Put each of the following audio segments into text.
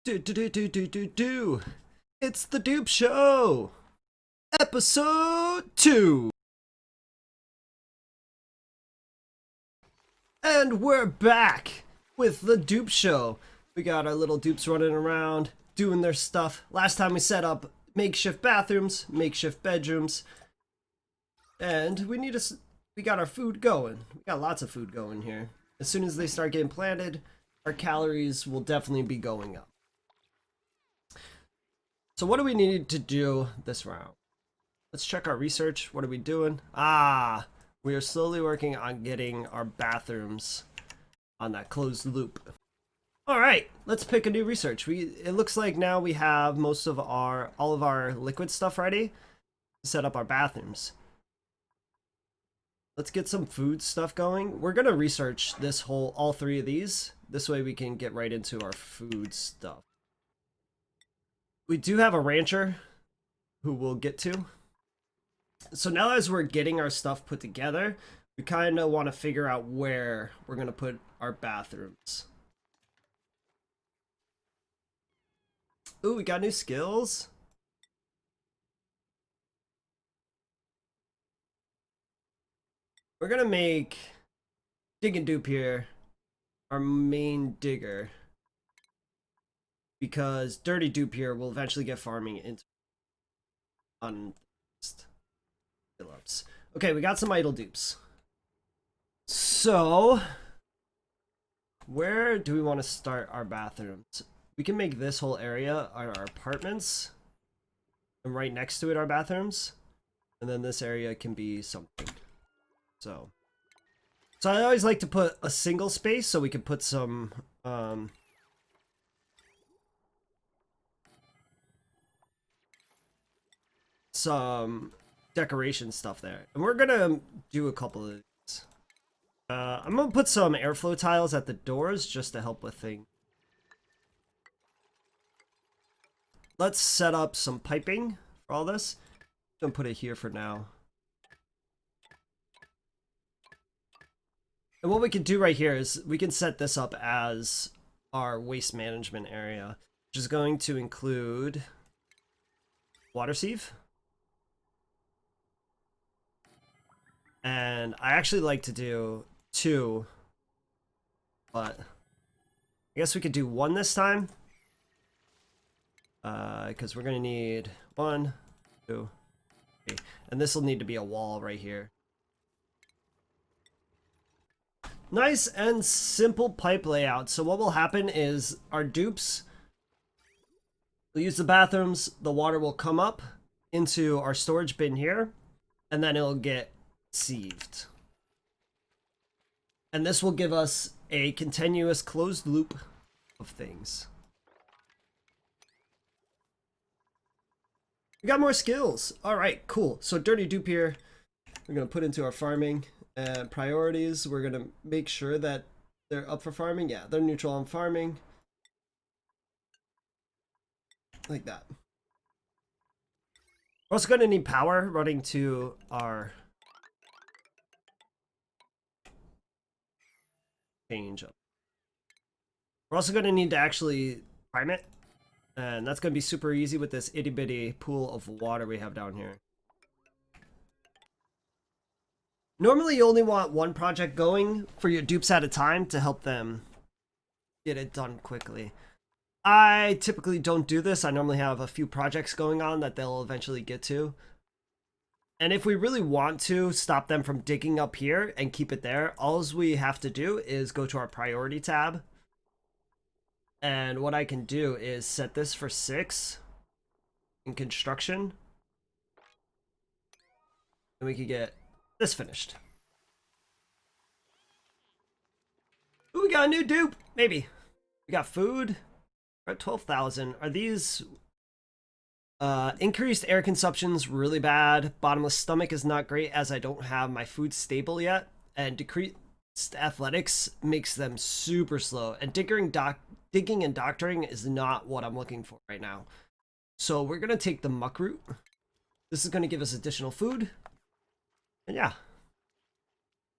Do. It's the Dupe Show, episode 2. And we're back with the Dupe Show. We got our little dupes running around, doing their stuff. Last time we set up makeshift bathrooms, makeshift bedrooms, and we got our food going. We got lots of food going here. As soon as they start getting planted, our calories will definitely be going up. So what do we need to do this round? Let's check our research. What are we doing? We are slowly working on getting our bathrooms on that closed loop. All right, let's pick a new research. It looks like now we have all of our liquid stuff ready to set up our bathrooms. Let's get some food stuff going. We're gonna research all three of these. This way we can get right into our food stuff. We do have a rancher who we'll get to. So now as we're getting our stuff put together, we kind of want to figure out where we're going to put our bathrooms. Ooh, we got new skills. We're going to make Dig and Dupe here our main digger, because Dirty Dupe here will eventually get farming into on Phillips. Okay, we got some idle dupes. So where do we want to start our bathrooms? We can make this whole area our apartments, and right next to it our bathrooms, and then this area can be something. So I always like to put a single space so we can put some decoration stuff there, and we're gonna do a couple of these. I'm gonna put some airflow tiles at the doors just to help with things. Let's set up some piping for all this. I'm gonna put it here for now. And what we can do right here is we can set this up as our waste management area, which is going to include water sieve. And I actually like to do 2, but I guess we could do 1 this time, because we're gonna need 1, 2, 3, and this will need to be a wall right here. Nice and simple pipe layout. So what will happen is our dupes will use the bathrooms, the water will come up into our storage bin here, and then it'll get sieved. And this will give us a continuous closed loop of things. We got more skills. All right, cool. So Dirty Dupe here, we're gonna put into our farming and priorities. We're gonna make sure that they're up for farming. Yeah, they're neutral on farming, like that. We're also gonna need power running to our change up. We're also going to need to actually prime it, and that's going to be super easy with this itty bitty pool of water we have down here. Normally you only want one project going for your dupes at a time to help them get it done quickly. I typically don't do this. I normally have a few projects going on that they'll eventually get to. And if we really want to stop them from digging up here and keep it there, all we have to do is go to our priority tab. And what I can do is set this for 6 in construction. And we can get this finished. Ooh, we got a new dupe. Maybe. We got food. We're at 12,000. Are these... increased air consumption's really bad. Bottomless stomach is not great as I don't have my food stable yet. And decreased athletics makes them super slow. And digging and doctoring is not what I'm looking for right now. So we're going to take the muck root. This is going to give us additional food. And yeah.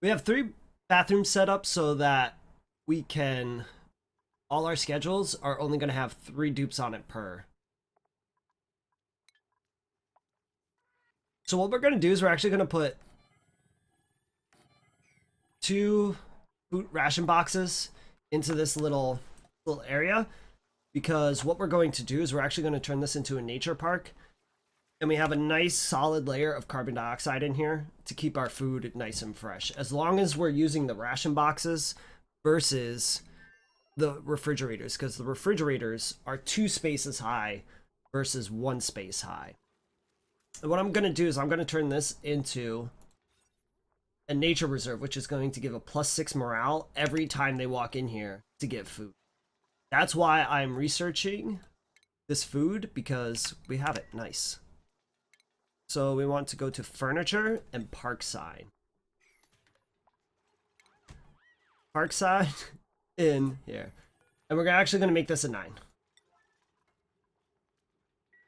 We have 3 bathrooms set up so that we can all our schedules are only going to have 3 dupes on it per. So what we're going to do is we're actually going to put 2 food ration boxes into this little area, because what we're going to do is we're actually going to turn this into a nature park, and we have a nice solid layer of carbon dioxide in here to keep our food nice and fresh, as long as we're using the ration boxes versus the refrigerators, because the refrigerators are 2 spaces high versus 1 space high. And what I'm going to do is I'm going to turn this into a nature reserve, which is going to give a +6 morale every time they walk in here to get food. That's why I'm researching this food, because we have it. Nice. So we want to go to furniture and parkside. Parkside in here. And we're actually going to make this a 9.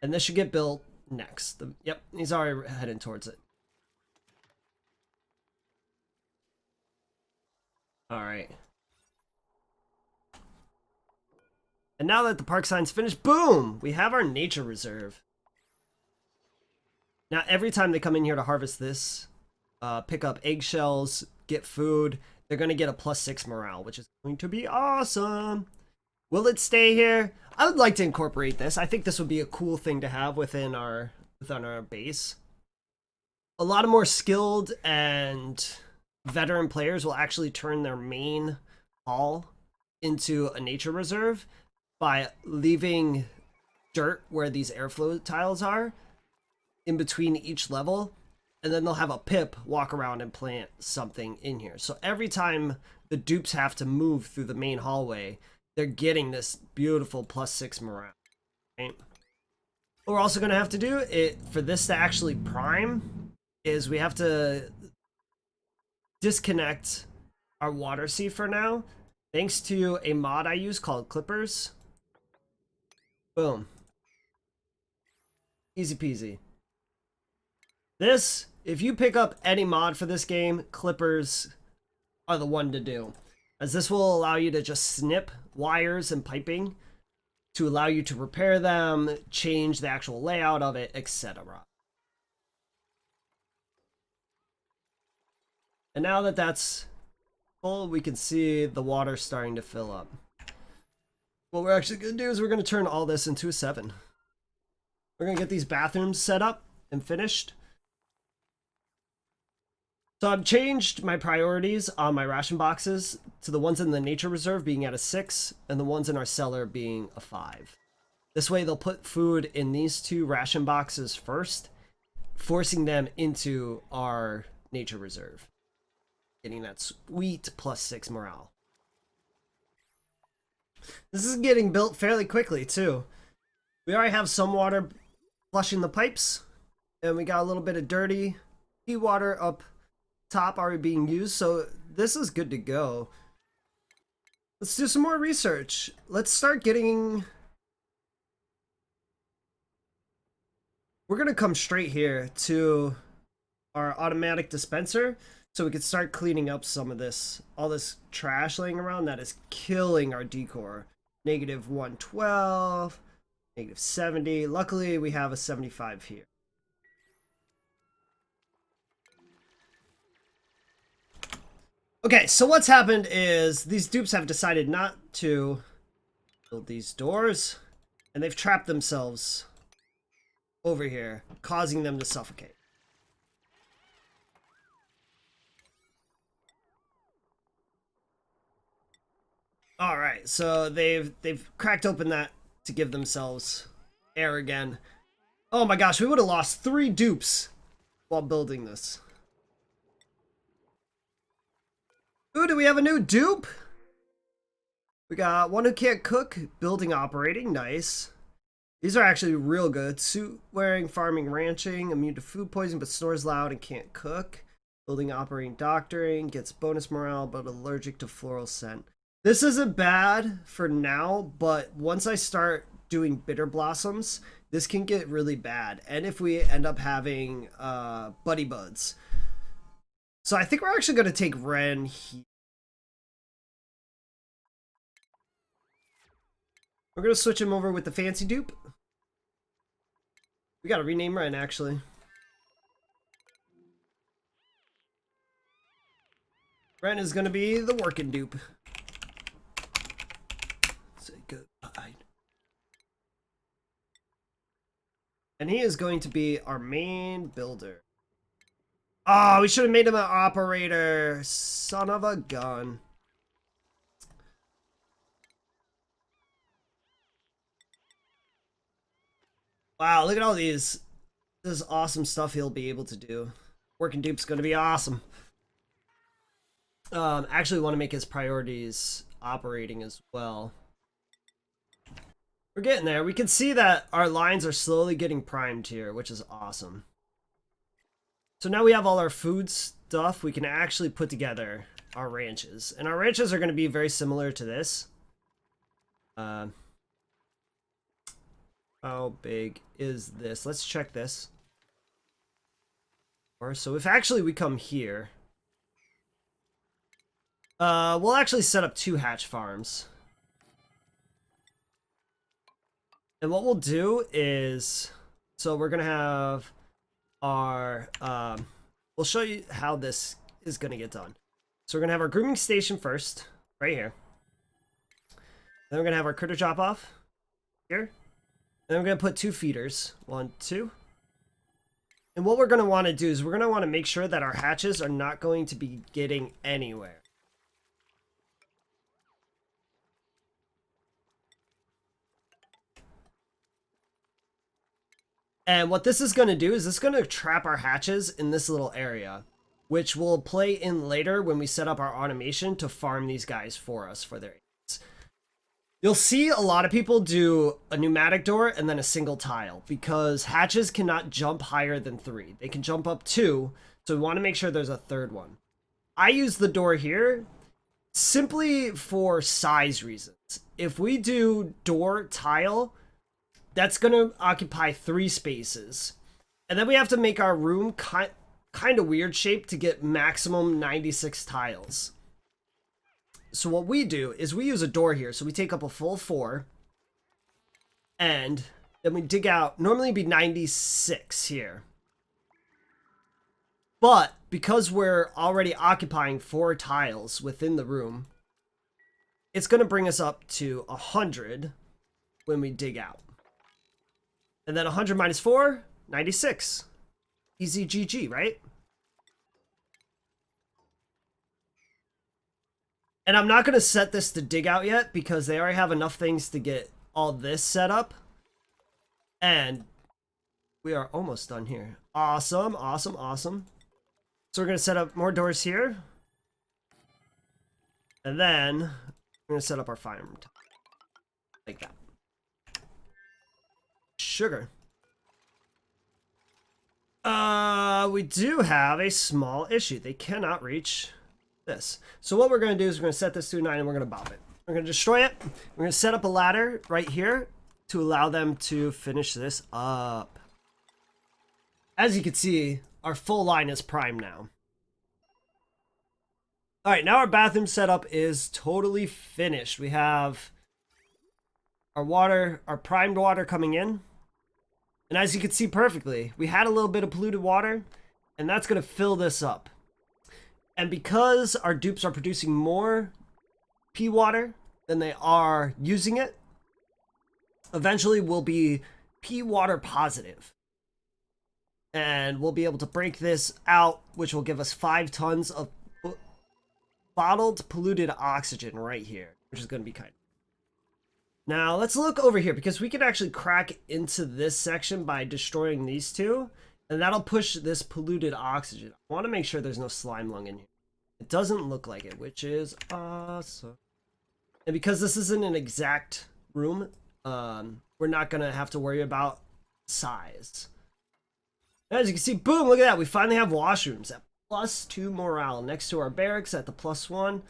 And this should get built next. Yep, he's already heading towards it. All right. And now that the park sign's finished, boom! We have our nature reserve. Now, every time they come in here to harvest this, pick up eggshells, get food, they're going to get a +6 morale, which is going to be awesome. Will it stay here? I would like to incorporate this. I think this would be a cool thing to have within our base. A lot of more skilled and veteran players will actually turn their main hall into a nature reserve by leaving dirt where these airflow tiles are in between each level, and then they'll have a pip walk around and plant something in here. So every time the dupes have to move through the main hallway, they're getting this beautiful +6 morale. Right? What we're also going to have to do for this to actually prime is we have to disconnect our water seed for now, thanks to a mod I use called Clippers. Boom. Easy peasy. This, if you pick up any mod for this game, Clippers are the one to do, as this will allow you to just snip wires and piping to allow you to repair them, change the actual layout of it, etc. And now that that's full, we can see the water starting to fill up. What we're actually going to do is we're going to turn all this into a 7. We're going to get these bathrooms set up and finished. So I've changed my priorities on my ration boxes to the ones in the nature reserve being at a 6 and the ones in our cellar being a 5. This way they'll put food in these 2 ration boxes first, forcing them into our nature reserve. Getting that sweet +6 morale. This is getting built fairly quickly too. We already have some water flushing the pipes, and we got a little bit of dirty seawater up top already being used, so this is good to go. Let's do some more research. Let's start getting... We're gonna come straight here to our automatic dispenser so we can start cleaning up some of this, all this trash laying around that is killing our decor. -112, -70. Luckily we have a 75 here. Okay, so what's happened is these dupes have decided not to build these doors, and they've trapped themselves over here, causing them to suffocate. All right, so they've cracked open that to give themselves air again. Oh my gosh, we would have lost 3 dupes while building this. Ooh, do we have a new dupe? We got one who can't cook, building operating, nice. These are actually real good. Suit wearing, farming, ranching, immune to food poisoning but snores loud and can't cook. Building operating, doctoring, gets bonus morale but allergic to floral scent. This isn't bad for now, but once I start doing bitter blossoms, this can get really bad. And if we end up having buddy buds. So I think we're actually going to take Ren here. We're gonna switch him over with the fancy dupe. We gotta rename Ren, actually. Ren is gonna be the working dupe. Say goodbye. And he is going to be our main builder. Oh, we should have made him an operator. Son of a gun. Wow, look at all these. This is awesome stuff he'll be able to do. Working dupe's gonna be awesome. Actually want to make his priorities operating as well. We're getting there. We can see that our lines are slowly getting primed here, which is awesome. So now we have all our food stuff. We can actually put together our ranches. And our ranches are going to be very similar to this. How big is this? Let's check this. So if actually we come here, we'll actually set up 2 hatch farms. And what we'll do is, so we're gonna have our, we'll show you how this is gonna get done. So we're gonna have our grooming station first, right here. Then we're gonna have our critter drop off here. Then we're gonna put 2 feeders, 1, 2. And what we're gonna want to do is we're gonna want to make sure that our hatches are not going to be getting anywhere. And what this is going to do is it's going to trap our hatches in this little area, which will play in later when we set up our automation to farm these guys for us for their aids. You'll see a lot of people do a pneumatic door and then a single tile because hatches cannot jump higher than 3. They can jump up 2, so we want to make sure there's a 3rd one. I use the door here simply for size reasons. If we do door tile, that's going to occupy 3 spaces. And then we have to make our room kind of weird shape to get maximum 96 tiles. So what we do is we use a door here. So we take up a full 4. And then we dig out, normally it'd be 96 here. But because we're already occupying 4 tiles within the room, it's going to bring us up to 100 when we dig out. And then 100 minus 4, 96. Easy GG, right? And I'm not going to set this to dig out yet because they already have enough things to get all this set up. And we are almost done here. Awesome, awesome, awesome. So we're going to set up more doors here. And then we're going to set up our farm like that. Sugar. We do have a small issue. They cannot reach this. So what we're going to do is we're going to set this to 9 and we're going to bop it. We're going to destroy it. We're going to set up a ladder right here to allow them to finish this up. As you can see, our full line is primed now. All right, now our bathroom setup is totally finished. We have our water, our primed water coming in. And as you can see perfectly, we had a little bit of polluted water, and that's going to fill this up. And because our dupes are producing more pea water than they are using it, eventually we'll be pea water positive. And we'll be able to break this out, which will give us 5 tons of bottled polluted oxygen right here, which is going to be kind of... Now, let's look over here, because we can actually crack into this section by destroying these 2, and that'll push this polluted oxygen. I want to make sure there's no slime lung in here. It doesn't look like it, which is awesome. And because this isn't an exact room, we're not going to have to worry about size. As you can see, boom, look at that. We finally have washrooms at +2 morale next to our barracks at the +1.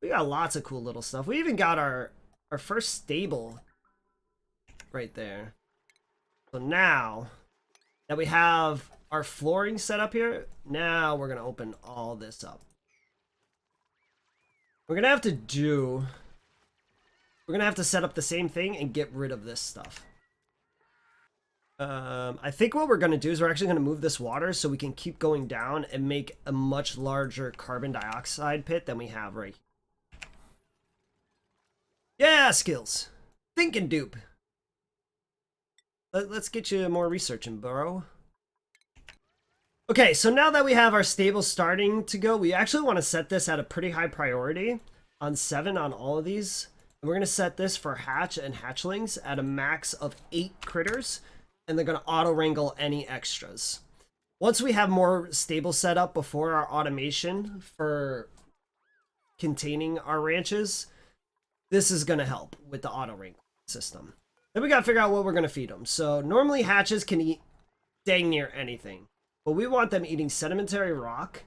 We got lots of cool little stuff. We even got our first stable right there. So now that we have our flooring set up here, now we're going to open all this up. We're going to have to do we're gonna have to set up the same thing and get rid of this stuff. I think what we're gonna do is we're actually gonna move this water so we can keep going down and make a much larger carbon dioxide pit than we have right here. Yeah, skills. Thinking dupe. Let's get you more researching, bro. Okay, so now that we have our stable starting to go, we actually want to set this at a pretty high priority on 7 on all of these. And we're going to set this for hatch and hatchlings at a max of 8 critters, and they're going to auto wrangle any extras. Once we have more stable set up before our automation for containing our ranches, this is going to help with the auto wrangle system. Then we got to figure out what we're going to feed them. So normally hatches can eat dang near anything, but we want them eating sedimentary rock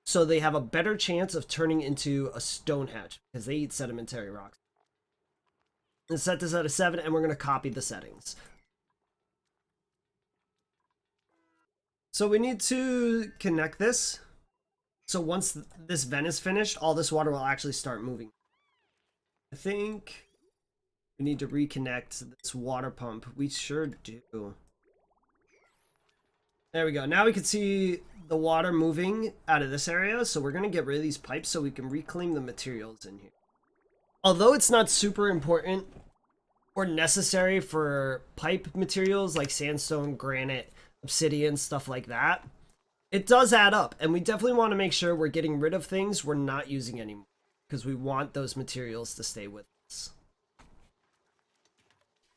so they have a better chance of turning into a stone hatch because they eat sedimentary rocks. And set this at a 7, and we're going to copy the settings. So we need to connect this. So once this vent is finished, all this water will actually start moving. I think we need to reconnect this water pump. We sure do. There we go. Now we can see the water moving out of this area. So we're going to get rid of these pipes so we can reclaim the materials in here. Although it's not super important or necessary for pipe materials like sandstone, granite, obsidian, stuff like that, it does add up. And we definitely want to make sure we're getting rid of things we're not using anymore because we want those materials to stay with us.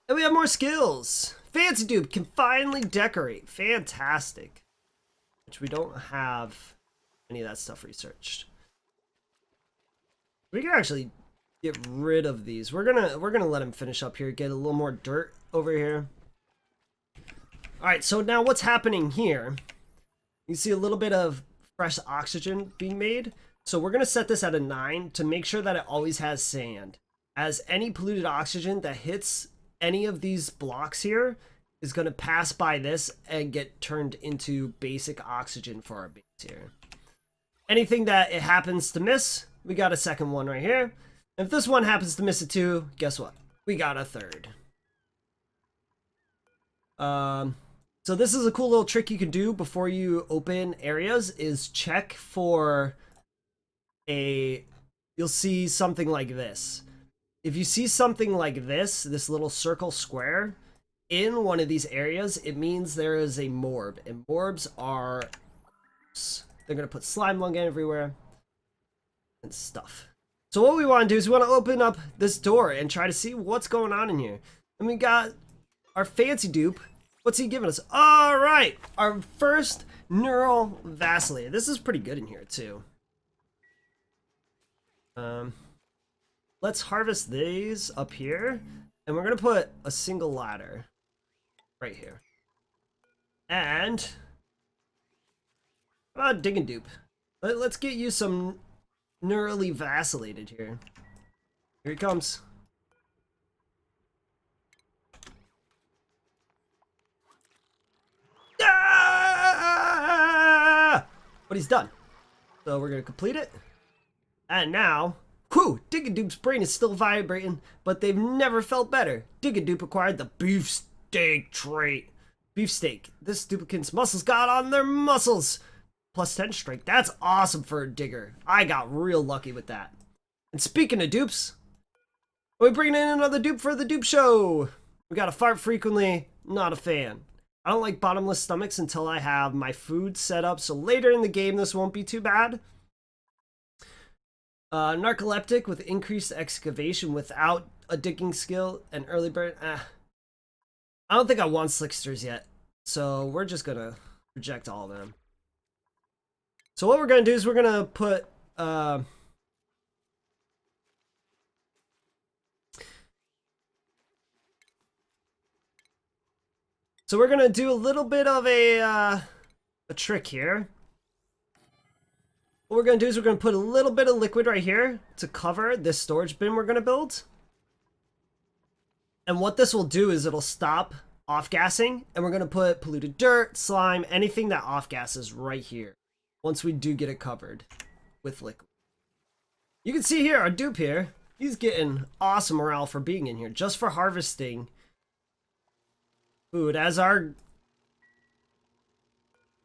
And we have more skills. Fancy Dupe can finally decorate. Fantastic. Which we don't have any of that stuff researched. We can actually get rid of these. We're gonna let him finish up here. Get a little more dirt over here. All right. So now what's happening here? You see a little bit of fresh oxygen being made. So we're gonna set this at a 9 to make sure that it always has sand. As any polluted oxygen that hits any of these blocks here is going to pass by this and get turned into basic oxygen for our base here. Anything that it happens to miss, we got a second one right here. And if this one happens to miss it too, guess what? We got a third. So this is a cool little trick you can do before you open areas is check for you'll see something like this. If you see something like this little circle square in one of these areas, it means there is a morb. And morbs are, they're going to put slime lung everywhere and stuff. So what we want to do is we want to open up this door and try to see what's going on in here. And we got our fancy dupe. What's he giving us? All right, our first neural vacillator. This is pretty good in here too. Let's harvest these up here, and we're gonna put a single ladder right here. And how about dig and dupe? Let's get you some neurally vacillated here. Here he comes. Ah! But he's done. So we're gonna complete it. And now, whew, Dig-a-Dupe's brain is still vibrating, but they've never felt better. Dig-a-Dupe acquired the beefsteak trait. Beefsteak. This duplicant's muscles got on their muscles. Plus 10 strength. That's awesome for a digger. I got real lucky with that. And speaking of dupes, we're bringing in another dupe for the Dupe Show. We gotta fart frequently. Not a fan. I don't like bottomless stomachs until I have my food set up, so later in the game this won't be too bad. Narcoleptic with increased excavation without a digging skill and early burn. I don't think I want slicksters yet, so we're just gonna reject all of them. So what we're gonna do is we're gonna put so we're gonna do a little bit of a trick here. What we're going to do is we're going to put a little bit of liquid right here to cover this storage bin we're going to build. And what this will do is it'll stop off-gassing, and we're going to put polluted dirt, slime, anything that off-gasses right here once we do get it covered with liquid. You can see here our dupe here. He's getting awesome morale for being in here, just for harvesting food as our...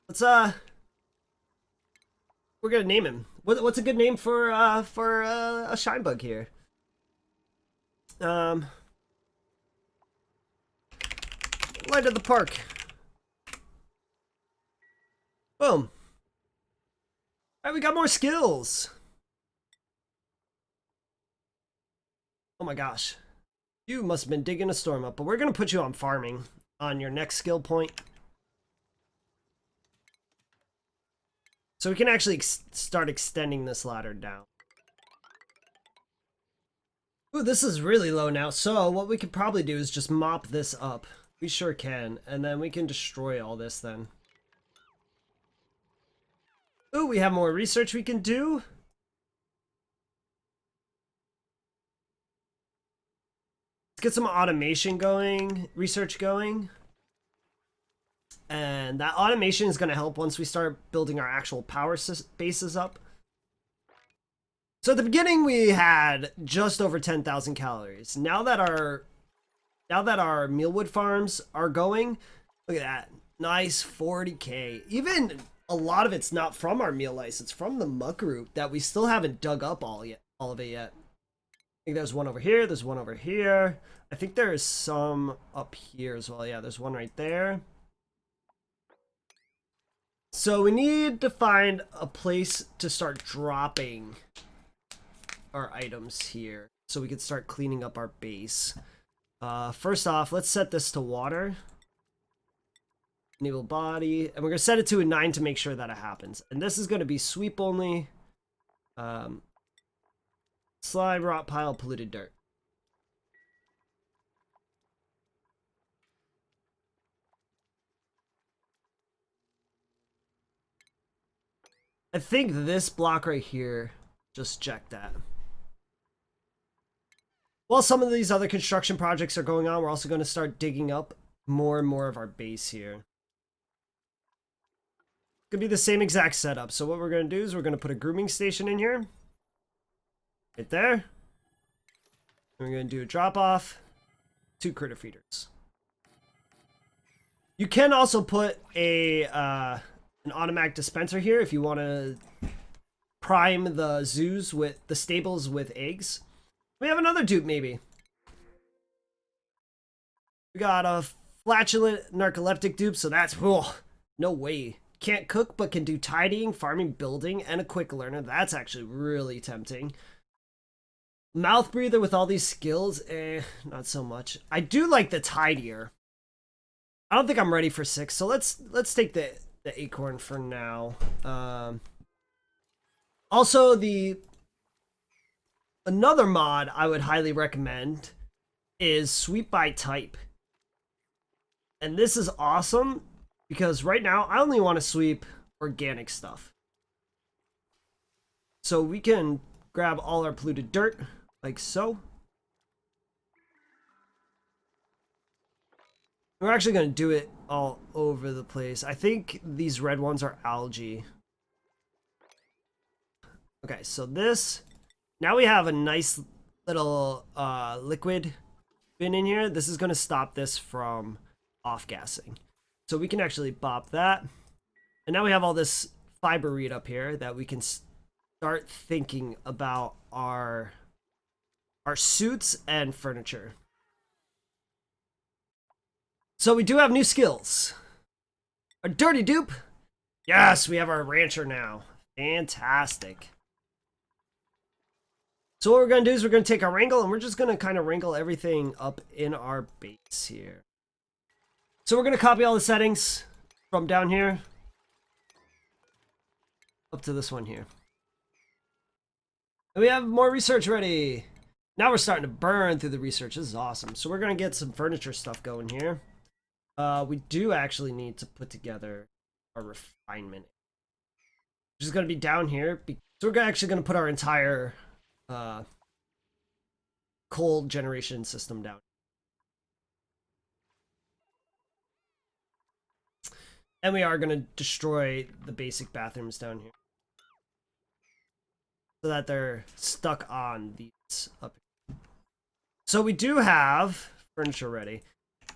we're gonna name him. What's a good name for a shine bug here? Light of the park. Boom. Alright, we got more skills. Oh my gosh. You must have been digging a storm up, but we're gonna put you on farming on your next skill point. So we can actually start extending this ladder down. Ooh, this is really low now. So what we could probably do is just mop this up. We sure can. And then we can destroy all this then. Ooh, we have more research we can do. Let's get some automation going, research going. And that automation is going to help once we start building our actual power bases up. So at the beginning we had just over 10,000 calories. Now that our mealwood farms are going, look at that. Nice 40k. Even a lot of it's not from our meal lice, it's from the muck root that we still haven't dug up all of it yet. I think there's one over here, there's one over here. I think there is some up here as well. Yeah, there's one right there. So we need to find a place to start dropping our items here so we can start cleaning up our base. First off, let's set this to water. Enable body, and we're gonna set it to a 9 to make sure that it happens. And this is gonna be sweep only. Slime, rot pile, polluted dirt. I think this block right here, just check that. While some of these other construction projects are going on, we're also going to start digging up more and more of our base here. Could be the same exact setup. So what we're going to do is we're going to put a grooming station in here. Right there. And we're going to do a drop off. 2 critter feeders. You can also put a an automatic dispenser here if you want to prime the zoos with the stables with eggs. We have another dupe maybe. We got a flatulent narcoleptic dupe, so that's no way. Can't cook but can do tidying, farming, building, and a quick learner. That's actually really tempting. Mouth breather with all these skills, not so much. I do like the tidier. I don't think I'm ready for 6, so let's take the acorn for now. Also, another mod I would highly recommend is sweep by type. And this is awesome because right now I only want to sweep organic stuff. So we can grab all our polluted dirt like so. We're actually going to do it all over the place. I think these red ones are algae. Okay, so this... Now we have a nice little liquid bin in here. This is going to stop this from off-gassing. So we can actually bop that. And now we have all this fiber reed up here that we can start thinking about our suits and furniture. So we do have new skills. A dirty dupe. Yes, we have our rancher now. Fantastic. So what we're going to do is we're going to take our wrangle and we're just going to kind of wrangle everything up in our base here. So we're going to copy all the settings from down here up to this one here. And we have more research ready. Now we're starting to burn through the research. This is awesome. So we're going to get some furniture stuff going here. We do actually need to put together a refinement, which is going to be down here. So we're actually going to put our entire coal generation system down. And we are going to destroy the basic bathrooms down here so that they're stuck on these up here. So we do have furniture ready.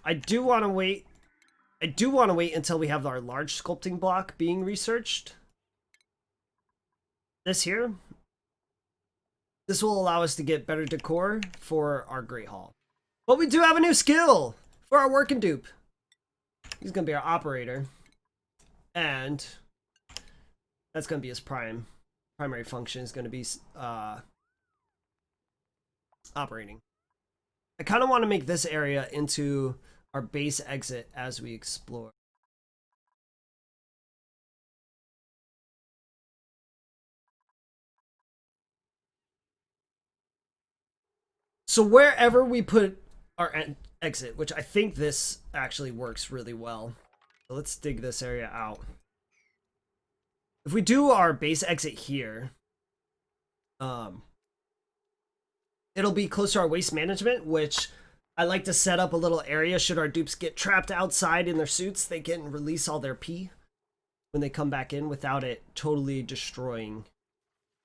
I do want to wait until we have our large sculpting block being researched. This here. This will allow us to get better decor for our Great Hall. But we do have a new skill for our working dupe. He's going to be our operator. And that's going to be his primary function is going to be operating. I kind of want to make this area into our base exit as we explore. So wherever we put our exit, which I think this actually works really well. So let's dig this area out. If we do our base exit here, it'll be close to our waste management, which I like to set up a little area. Should our dupes get trapped outside in their suits, they can release all their pee when they come back in without it totally destroying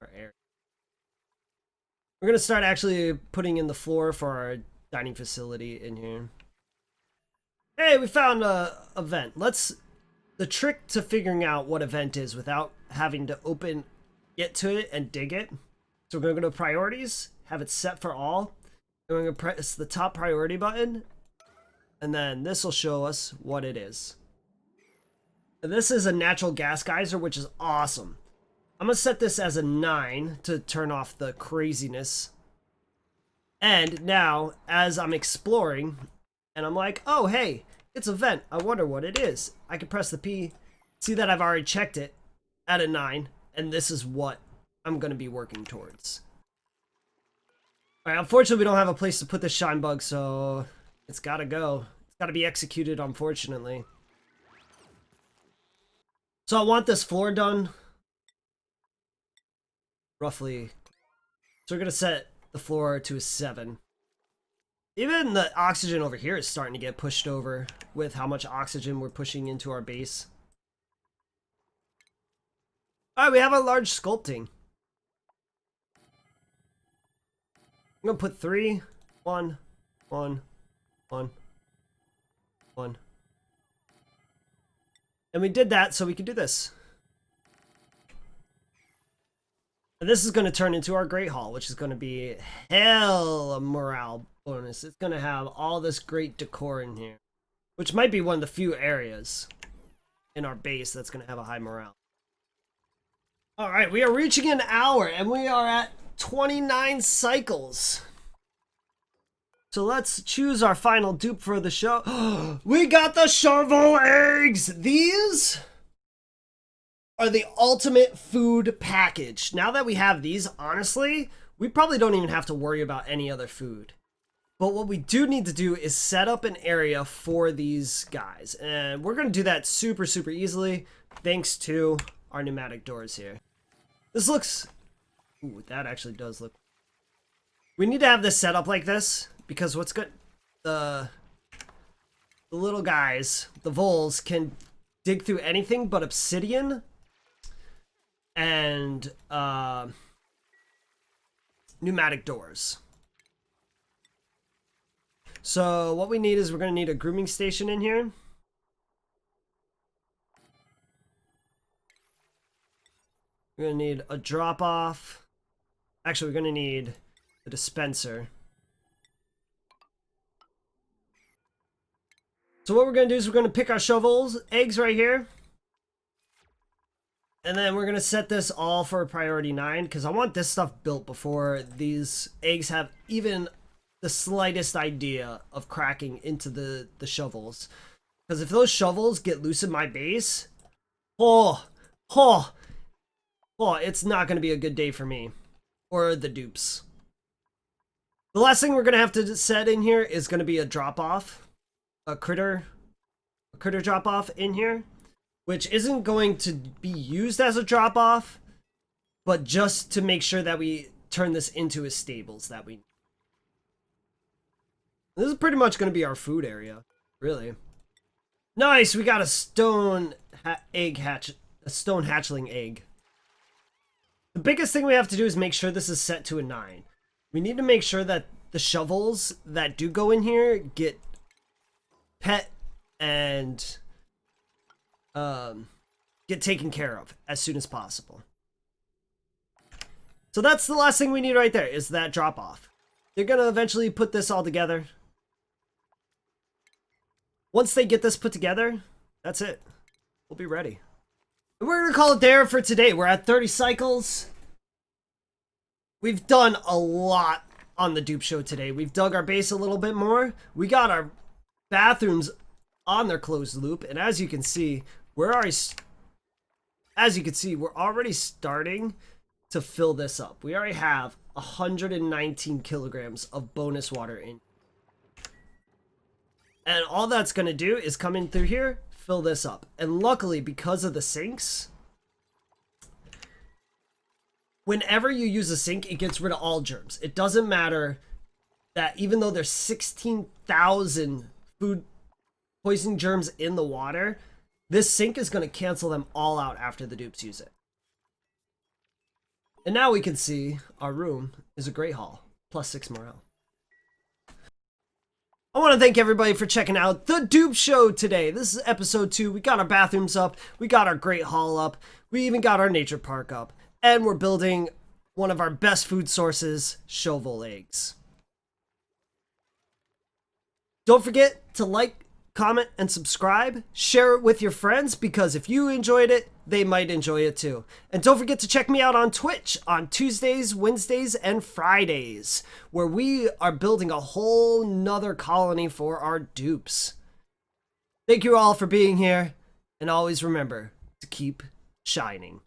our area. We're going to start actually putting in the floor for our dining facility in here. Hey, we found a vent. The trick to figuring out what a vent is without having to get to it and dig it. So we're going to go to priorities, have it set for all. And we're going to press the top priority button. And then this will show us what it is. And this is a natural gas geyser, which is awesome. I'm going to set this as a 9 to turn off the craziness. And now, as I'm exploring, and I'm like, oh, hey, it's a vent. I wonder what it is. I can press the P, see that I've already checked it at a 9, and this is what I'm going to be working towards. All right, unfortunately, we don't have a place to put this shine bug, so it's got to go. It's got to be executed, unfortunately. So I want this floor done roughly. So we're going to set the floor to a 7. Even the oxygen over here is starting to get pushed over with how much oxygen we're pushing into our base. All right, we have a large sculpting. I'm going to put 3, 1, 1, 1, 1. And we did that so we could do this. And this is going to turn into our Great Hall, which is going to be hell a morale bonus. It's going to have all this great decor in here, which might be one of the few areas in our base that's going to have a high morale. All right, we are reaching an hour and we are at 29 cycles. So let's choose our final dupe for the show. We got the shovel eggs. These are the ultimate food package. Now that we have these, honestly, we probably don't even have to worry about any other food. But what we do need to do is set up an area for these guys. And we're going to do that super, super easily thanks to our pneumatic doors here. This looks... Ooh, that actually does look... We need to have this set up like this because what's good... The little guys, the voles, can dig through anything but obsidian and pneumatic doors. So what we need is we're going to need a grooming station in here. We're going to need a drop off. Actually, we're going to need a dispenser. So what we're going to do is we're going to pick our shovels, eggs right here. And then we're going to set this all for priority 9 because I want this stuff built before these eggs have even the slightest idea of cracking into the shovels. Because if those shovels get loose in my base, it's not going to be a good day for me or the dupes. The last thing we're going to have to set in here is going to be a drop-off, a critter drop-off in here, which isn't going to be used as a drop-off, but just to make sure that we turn this into a stables that we need. This is pretty much going to be our food area, really. Nice, we got a stone hatchling egg. The biggest thing we have to do is make sure this is set to a 9. We need to make sure that the shovels that do go in here get pet and get taken care of as soon as possible. So that's the last thing we need right there, is that drop off. They're gonna eventually put this all together. Once they get this put together, that's it. We'll be ready. And we're gonna call it there for today. We're at 30 cycles. We've done a lot on the Dupe Show today. We've dug our base a little bit more. We got our bathrooms on their closed loop, and as you can see, we're already starting to fill this up. We already have 119 kilograms of bonus water in. And all that's going to do is come in through here, fill this up. And luckily, because of the sinks, whenever you use a sink, it gets rid of all germs. It doesn't matter that even though there's 16,000 food poisoning germs in the water, this sink is going to cancel them all out after the dupes use it. And now we can see our room is a great haul, +6 morale. I want to thank everybody for checking out the Dupe Show today. This is episode 2. We got our bathrooms up, we got our great haul up, we even got our nature park up, and we're building one of our best food sources, shovel eggs. Don't forget to like, comment, and subscribe. Share it with your friends, because if you enjoyed it, they might enjoy it too. And don't forget to check me out on Twitch on Tuesdays, Wednesdays, and Fridays, where we are building a whole nother colony for our dupes. Thank you all for being here, and always remember to keep shining.